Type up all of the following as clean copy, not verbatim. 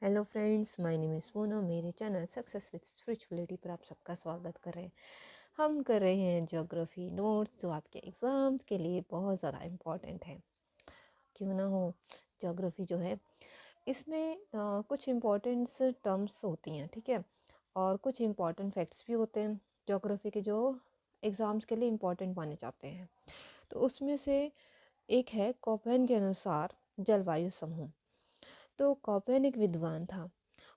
Hello friends, my name is Poonam. मेरे channel success with spirituality पर आप सबका स्वागत कर रहे हैं। हम कर रहे हैं ज्योग्राफी नोट्स जो आपके एग्ज़ाम्स के लिए बहुत ज़्यादा इम्पॉर्टेंट है। क्यों ना हो, ज्योग्राफी जो है इसमें कुछ इम्पॉर्टेंट टर्म्स होती हैं, ठीक है, और कुछ इम्पॉर्टेंट फैक्ट्स भी होते हैं ज्योग्राफी के जो एग्ज़ाम्स के लिए इम्पॉर्टेंट माने जाते हैं। तो उसमें से एक है कोपेन के अनुसार जलवायु समूह। तो कोपेन एक विद्वान था।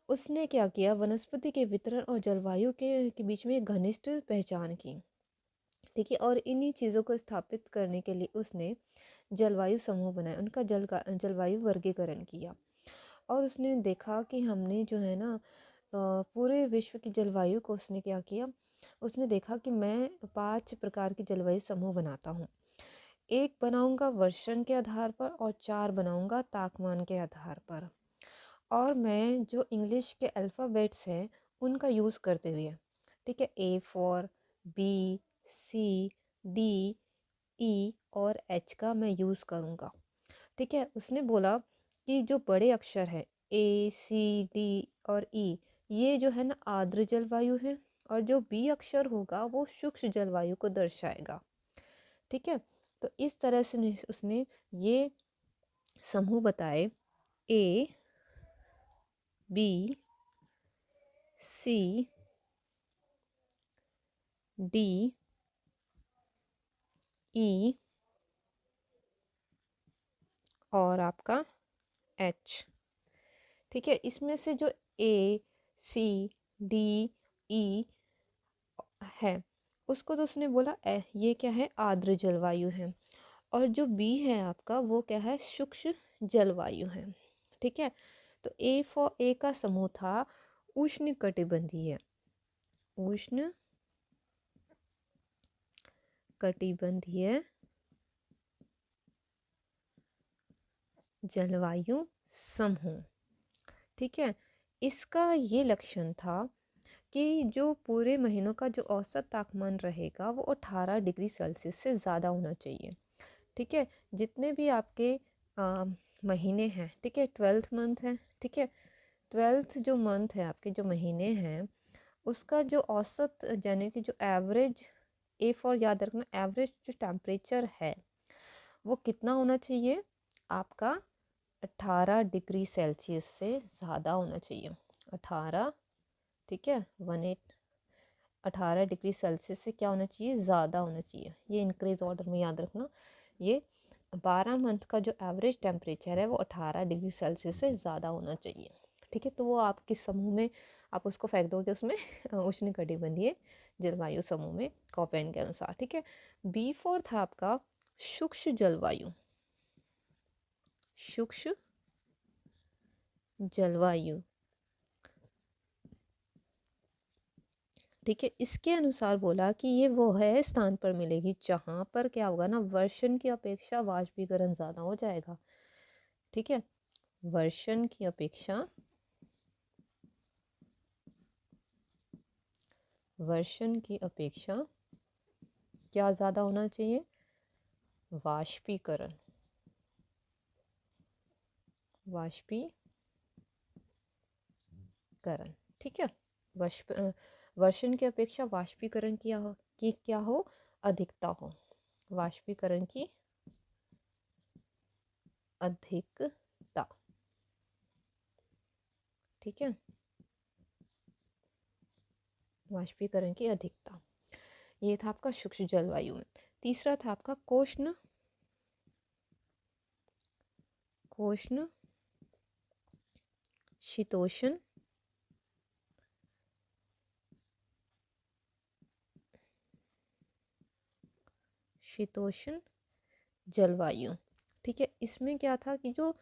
उसने क्या किया, वनस्पति के वितरण और जलवायु के बीच में एक घनिष्ठ पहचान की, ठीक है। और इन्हीं चीज़ों को स्थापित करने के लिए उसने जलवायु समूह बनाए, उनका जलवायु वर्गीकरण किया। और उसने देखा कि हमने जो है ना पूरे विश्व की जलवायु को उसने क्या किया, उसने देखा कि मैं 5 प्रकार की जलवायु समूह बनाता हूँ। एक बनाऊंगा वर्षण के आधार पर और 4 बनाऊंगा तापमान के आधार पर। और मैं जो इंग्लिश के अल्फ़ाबेट्स हैं उनका यूज़ करते हुए, ठीक है, A for B, C, D, E और एच का मैं यूज़ करूँगा, ठीक है। उसने बोला कि जो बड़े अक्षर हैं ए, सी, डी और ई, ये जो है ना आर्द्र जलवायु है, और जो बी अक्षर होगा वो शुष्क जलवायु को दर्शाएगा, ठीक है। तो इस तरह से उसने ये समूह बताए, ए, बी, सी, डी, ई और आपका एच, ठीक है। इसमें से जो ए, सी, डी, ई है उसको तो उसने बोला ये क्या है, आर्द्र जलवायु है। और जो बी है आपका वो क्या है, शुष्क जलवायु है, ठीक है। तो ए का समूह था उष्ण कटिबंधीय, उष्ण कटिबंधीय जलवायु समूह, ठीक है। इसका ये लक्षण था कि जो पूरे महीनों का जो औसत तापमान रहेगा वो 18 डिग्री सेल्सियस से ज़्यादा होना चाहिए, ठीक है। जितने भी आपके महीने हैं, ठीक है, 12th मंथ है, ठीक है, 12th जो मंथ है आपके जो महीने हैं उसका जो औसत यानी कि जो एवरेज, ए फॉर याद रखना, एवरेज जो टेम्परेचर है वो कितना होना चाहिए आपका, 18 डिग्री सेल्सियस से ज़्यादा होना चाहिए। 18, ठीक है, 18 डिग्री सेल्सियस से क्या होना चाहिए, ज़्यादा होना चाहिए। ये इंक्रीज ऑर्डर में याद रखना। ये 12 मंथ का जो एवरेज टेम्परेचर है वो 18 डिग्री सेल्सियस से ज़्यादा होना चाहिए, ठीक है। तो वो आप किस समूह में आप उसको फेंक दोगे उसमें उष्ण कटिबंधीय जलवायु समूह में, कोपेन के अनुसार, ठीक है। बी फोर था आपका शुष्क जलवायु, शुष्क जलवायु, ठीक है। इसके अनुसार बोला कि ये वो है स्थान पर मिलेगी जहां पर क्या होगा ना, वर्षण की अपेक्षा वाष्पीकरण ज़्यादा हो जाएगा, ठीक है। वर्षण की अपेक्षा, वर्षण की अपेक्षा क्या ज़्यादा होना चाहिए, वाष्पीकरण, वाष्पीकरण, ठीक है। वर्षण की अपेक्षा वाष्पीकरण की क्या हो, अधिकता हो, वाष्पीकरण की अधिकता, ठीक है, वाष्पीकरण की अधिकता। ये था आपका शुष्क जलवायु में। तीसरा था आपका कोष्ण, कोष्ण शीतोष्ण शीतोष्ण जलवायु, ठीक है। इसमें क्या था कि जो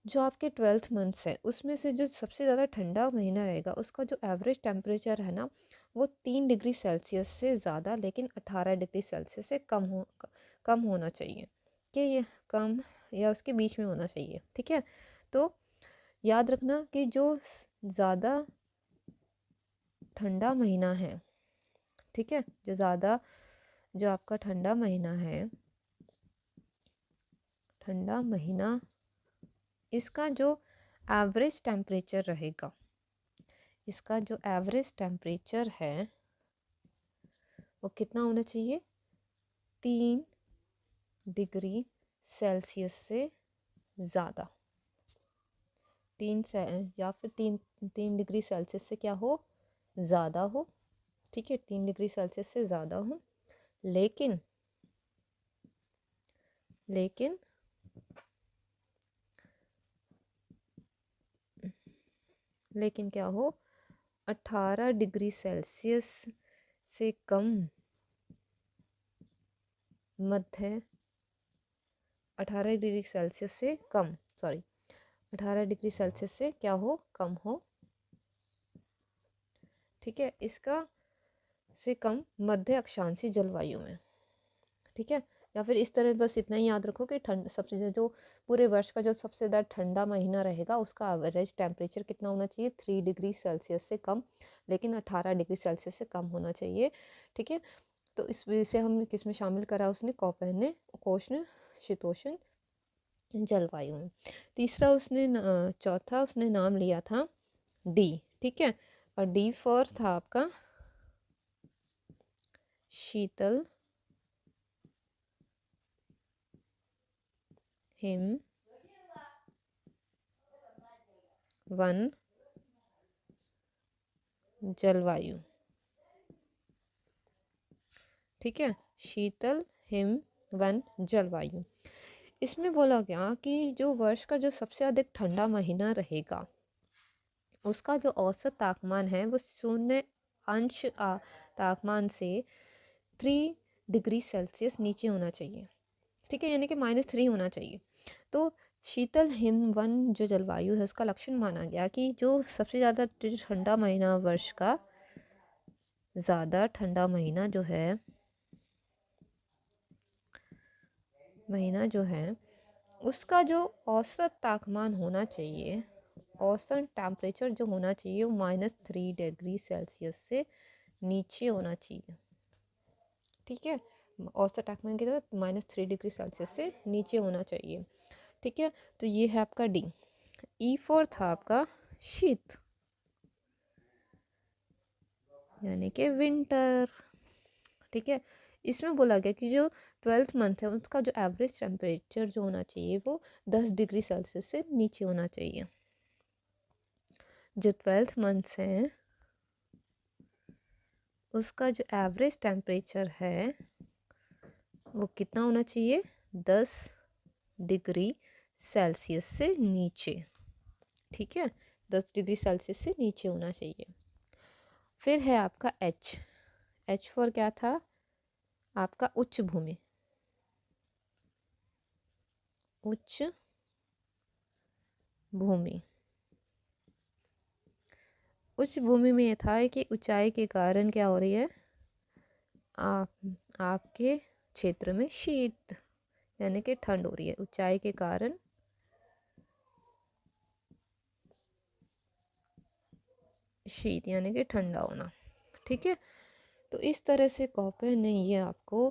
जो आपके 12th मंथ्स है उसमें से जो सबसे ज़्यादा ठंडा महीना रहेगा उसका जो एवरेज टेम्परेचर है ना वो 3 डिग्री सेल्सियस से ज़्यादा लेकिन 18 डिग्री सेल्सियस से कम होना चाहिए, कि ये कम या उसके बीच में होना चाहिए, ठीक है। तो याद रखना कि जो ज़्यादा ठंडा महीना है, ठीक है, जो ज़्यादा जो आपका ठंडा महीना है, ठंडा महीना, इसका जो एवरेज टेम्परेचर रहेगा, इसका जो एवरेज टेम्परेचर है वो कितना होना चाहिए, 3 डिग्री सेल्सियस से ज़्यादा, या फिर 3 डिग्री सेल्सियस से क्या हो, ज़्यादा हो। ठीक है, 3 डिग्री सेल्सियस से ज़्यादा हो, लेकिन लेकिन लेकिन क्या हो, 18 डिग्री सेल्सियस से कम मध्य 18 डिग्री सेल्सियस से कम, सॉरी 18 डिग्री सेल्सियस से क्या हो, कम हो। ठीक है, इसका से कम मध्य अक्षांशीय जलवायु में। ठीक है, या फिर इस तरह बस इतना ही याद रखो कि ठंड सबसे जो पूरे वर्ष का जो सबसे ज़्यादा ठंडा महीना रहेगा उसका एवरेज टेम्परेचर कितना होना चाहिए, 3 डिग्री सेल्सियस से कम, लेकिन 18 डिग्री सेल्सियस से कम होना चाहिए। ठीक है, तो इस वजह से हम किस में शामिल करा उसने, कौपन्य उपोष्ण शीतोष्ण जलवायु में। तीसरा उसने चौथा उसने नाम लिया था डी। ठीक है, और डी फॉर था आपका शीतल हिम वन जलवायु। ठीक है, शीतल हिम वन जलवायु। इसमें बोला गया कि जो वर्ष का जो सबसे अधिक ठंडा महीना रहेगा उसका जो औसत तापमान है वो 0 अंश तापमान से 3 डिग्री सेल्सियस नीचे होना चाहिए। ठीक है, यानी कि -3 होना चाहिए। तो शीतल हिमवन जो जलवायु है उसका लक्षण माना गया कि जो सबसे ज़्यादा जो ठंडा महीना वर्ष का ज़्यादा ठंडा महीना जो है उसका जो औसत तापमान होना चाहिए, औसत टेम्परेचर जो होना चाहिए वो -3 डिग्री सेल्सियस से नीचे होना चाहिए। ठीक है, औसत तापमान की तरह -3 डिग्री सेल्सियस से नीचे होना चाहिए। ठीक है, तो ये है आपका डी। ई फोर था आपका शीत, यानी कि विंटर। ठीक है, इसमें बोला गया कि जो 12th मंथ है उसका जो एवरेज टेम्परेचर जो होना चाहिए वो 10 डिग्री सेल्सियस से नीचे होना चाहिए। जो 12th मंथ्स हैं उसका जो एवरेज टेम्परेचर है वो कितना होना चाहिए, 10 डिग्री सेल्सियस से नीचे। ठीक है, 10 डिग्री सेल्सियस से नीचे होना चाहिए। फिर है आपका एच। एच फॉर क्या था, आपका उच्च भूमि। उच्च भूमि, उच्च भूमि में ये था कि ऊंचाई के कारण क्या हो रही है, आपके क्षेत्र में शीत यानी कि ठंड हो रही है, ऊंचाई के कारण शीत यानी कि ठंडा होना। ठीक है, तो इस तरह से कॉपर ने ये आपको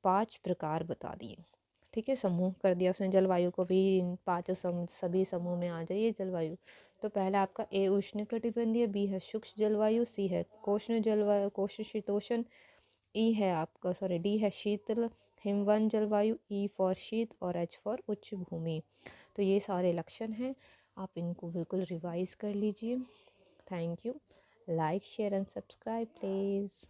5 प्रकार बता दिए। ठीक है, समूह कर दिया उसने जलवायु को भी, इन पांचों सभी समूह में आ जाइए जलवायु। तो पहला आपका ए उष्ण कटिबंधीय, बी है शुष्क जलवायु, सी है कोष्ण जलवायु कोष्ण शीतोष्ण, ई है आपका सॉरी डी है शीतल हिमवन जलवायु, ई फॉर शीत और एच फॉर उच्च भूमि। तो ये सारे लक्षण हैं, आप इनको बिल्कुल रिवाइज कर लीजिए। Thank you. Like share and subscribe please.